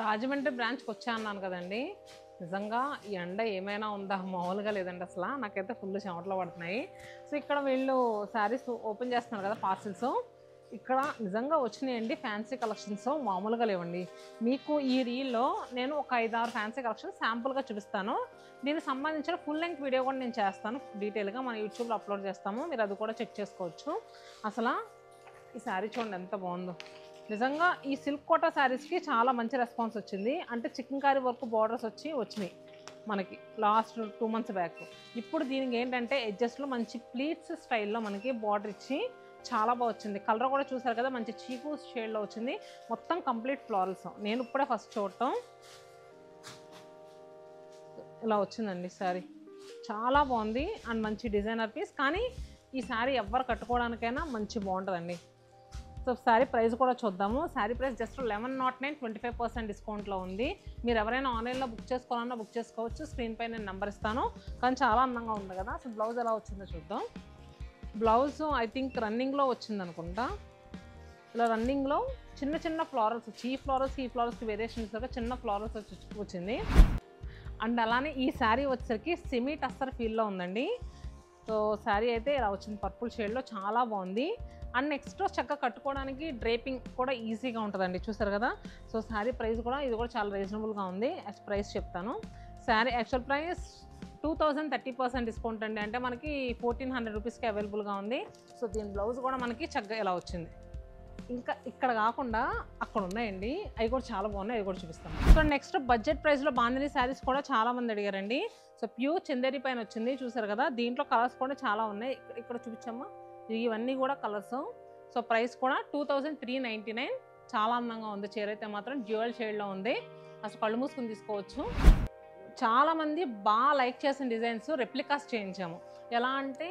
రాజమండ్రి బ్రాంచ్కి వచ్చా అన్నాను కదండి. నిజంగా ఈ ఎండ ఏమైనా ఉందా మామూలుగా లేదండి అసలు. నాకైతే ఫుల్ చెమటలు పడుతున్నాయి. సో ఇక్కడ వీళ్ళు శారీస్ ఓపెన్ చేస్తున్నారు కదా పార్సిల్స్. ఇక్కడ నిజంగా వచ్చినాయండి ఫ్యాన్సీ కలెక్షన్స్ మామూలుగా లేవండి. మీకు ఈ రీల్లో నేను ఒక 5-6 ఫ్యాన్సీ కలెక్షన్స్ శాంపుల్గా చూపిస్తాను. దీనికి సంబంధించిన ఫుల్ లెంగ్త్ వీడియో కూడా నేను చేస్తాను డీటెయిల్గా మన యూట్యూబ్లో అప్లోడ్ చేస్తాము. మీరు అది కూడా చెక్ చేసుకోవచ్చు. అసలు ఈ శారీ చూడండి ఎంత బాగుందో. నిజంగా ఈ సిల్క్ కోటా శారీస్కి చాలా మంచి రెస్పాన్స్ వచ్చింది. అంటే చికెన్కారీ వర్క్ బార్డర్స్ వచ్చినాయి మనకి లాస్ట్ 2 months బ్యాక్. ఇప్పుడు దీనికి ఏంటంటే ఎడ్జస్ట్లో మంచి ప్లీట్స్ స్టైల్లో మనకి బార్డర్ ఇచ్చి చాలా బాగా వచ్చింది. కలర్ కూడా చూసారు కదా, మంచి చీకు షేడ్లో వచ్చింది. మొత్తం కంప్లీట్ ఫ్లారల్స్. నేను ఇప్పుడే ఫస్ట్ చూడటం ఇలా వచ్చిందండి శారీ. చాలా బాగుంది అండ్ మంచి డిజైనర్ పీస్. కానీ ఈ శారీ ఎవరు కట్టుకోవడానికైనా మంచి బాగుంటుందండి. సో శారీ ప్రైస్ కూడా చూద్దాము. శారీ ప్రైస్ జస్ట్ 1109 25% డిస్కౌంట్లో ఉంది. మీరు ఎవరైనా ఆన్లైన్లో బుక్ చేసుకోవాలన్నా బుక్ చేసుకోవచ్చు. స్క్రీన్ పై నేను నెంబర్ ఇస్తాను. కానీ చాలా అందంగా ఉంది కదా. సో బ్లౌజ్ ఎలా వచ్చిందో చూద్దాం. బ్లౌజ్ ఐ థింక్ రన్నింగ్లో వచ్చింది అనుకుంటా. ఇలా రన్నింగ్లో చిన్న చిన్న ఫ్లారల్స్ వచ్చి ఈ ఫ్లారల్స్కి వేరియేషన్స్ చిన్న ఫ్లారల్స్ వచ్చింది. అండ్ అలానే ఈ శారీ వచ్చేసరికి సెమీ టస్సర్ ఫీల్లో ఉందండి. సో శారీ అయితే ఇలా వచ్చింది పర్పుల్ షేడ్లో, చాలా బాగుంది. అండ్ నెక్స్ట్ చక్కగా కట్టుకోవడానికి డ్రేపింగ్ కూడా ఈజీగా ఉంటుందండి. చూసారు కదా. సో శారీ ప్రైస్ కూడా ఇది కూడా చాలా రీజనబుల్గా ఉంది. ప్రైస్ చెప్తాను. శారీ యాక్చువల్ ప్రైస్ 2000 30% డిస్కౌంట్ అండి. అంటే మనకి 1400 రూపీస్కి అవైలబుల్గా ఉంది. సో దీని బ్లౌజ్ కూడా మనకి చక్కగా ఇలా వచ్చింది. ఇంకా ఇక్కడ కాకుండా అక్కడ ఉన్నాయండి, అవి కూడా చాలా బాగున్నాయి. అవి కూడా చూపిస్తాను. సో నెక్స్ట్ బడ్జెట్ ప్రైస్లో బాందిని శారీస్ కూడా చాలామంది అడిగారండి. సో ప్యూర్ చందేరి పైన వచ్చింది. చూసారు కదా. దీంట్లో కలర్స్ కూడా చాలా ఉన్నాయి. ఇక్కడ చూపించమ్మా. ఇవన్నీ కూడా కలర్స్. సో ప్రైస్ కూడా 2399. చాలా అందంగా ఉంది. చీర అయితే మాత్రం డ్యూయల్ షేడ్లో ఉంది. అసలు కళ్ళు మూసుకుని తీసుకోవచ్చు. చాలామంది బాగా లైక్ చేసిన డిజైన్స్ రెప్లికాస్ చేయించాము. ఎలా అంటే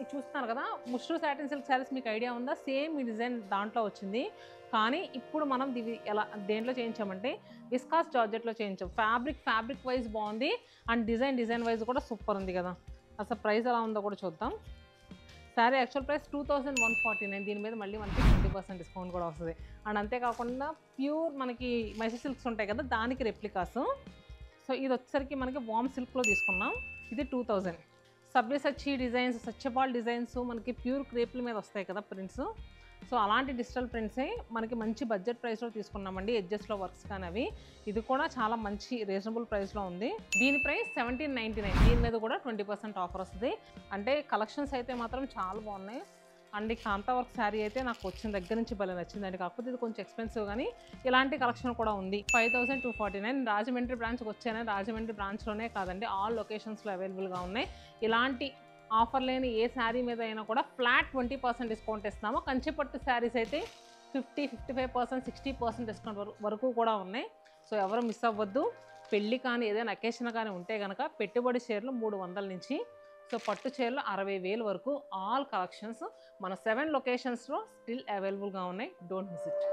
ఇది చూస్తున్నారు కదా, ముష్రూ సాటిన్ సిల్క్ శారీస్ మీకు ఐడియా ఉందా? సేమ్ ఈ డిజైన్ దాంట్లో వచ్చింది. కానీ ఇప్పుడు మనం ఎలా దేంట్లో చేయించామంటే విస్కాస్ జార్జెట్లో చేయించాం. ఫ్యాబ్రిక్ వైజ్ బాగుంది అండ్ డిజైన్ వైజ్ కూడా సూపర్ ఉంది కదా. అసలు ప్రైస్ ఎలా ఉందో కూడా చూద్దాం. Sari actual price 2149. దీని మీద మళ్ళీ మనకి 20% డిస్కౌంట్ కూడా వస్తుంది. అండ్ అంతేకాకుండా ప్యూర్ మనకి మైసూర్ సిల్క్స్ ఉంటాయి కదా, దానికి రెప్లికాస్. సో ఇది వచ్చేసరికి మనకి వామ్ సిల్క్లో తీసుకున్నాం. ఇది 2000. సబ్యసచ్చి డిజైన్స్, సత్యపాల్ డిజైన్స్ మనకి ప్యూర్ క్రేప్ల మీద వస్తాయి కదా ప్రింట్స్. సో అలాంటి డిజిటల్ ప్రింట్సే మనకి మంచి బడ్జెట్ ప్రైస్లో తీసుకున్నామండి. ఎడ్జెస్ట్లో వర్క్స్ కానీ అవి. ఇది కూడా చాలా మంచి రీజనబుల్ ప్రైస్లో ఉంది. దీని ప్రైస్ 1799. దీని మీద కూడా 20% ఆఫర్ వస్తుంది. అంటే కలెక్షన్స్ అయితే మాత్రం చాలా బాగున్నాయి. అండ్ ఈ కాంతా వర్క్ శారీ అయితే నాకు వచ్చిన దగ్గర నుంచి భలే నచ్చిందండి. కాకపోతే ఇది కొంచెం ఎక్స్పెన్సివ్, కానీ ఇలాంటి కలెక్షన్ కూడా ఉంది. 5249. రాజమండ్రి బ్రాంచ్కి వచ్చాను. రాజమండ్రి బ్రాంచ్లోనే కాదండి, ఆల్ లొకేషన్స్లో అవైలబుల్గా ఉన్నాయి. ఇలాంటి ఆఫర్ లేని ఏ శారీ మీద అయినా కూడా ఫ్లాట్ 20% డిస్కౌంట్ ఇస్తున్నాము. కంచిపట్టు శారీస్ అయితే 50, 55%, 60% డిస్కౌంట్ వరకు కూడా ఉన్నాయి. సో ఎవరు మిస్ అవ్వద్దు. పెళ్ళి కానీ ఏదైనా అకేషన్ కానీ ఉంటే కనుక పెట్టుబడి చీరలు 300 నుంచి, సో పట్టు చీరలు 60,000 వరకు ఆల్ కలెక్షన్స్ మన 7 లొకేషన్స్లో స్టిల్ అవైలబుల్గా ఉన్నాయి. Don't miss it.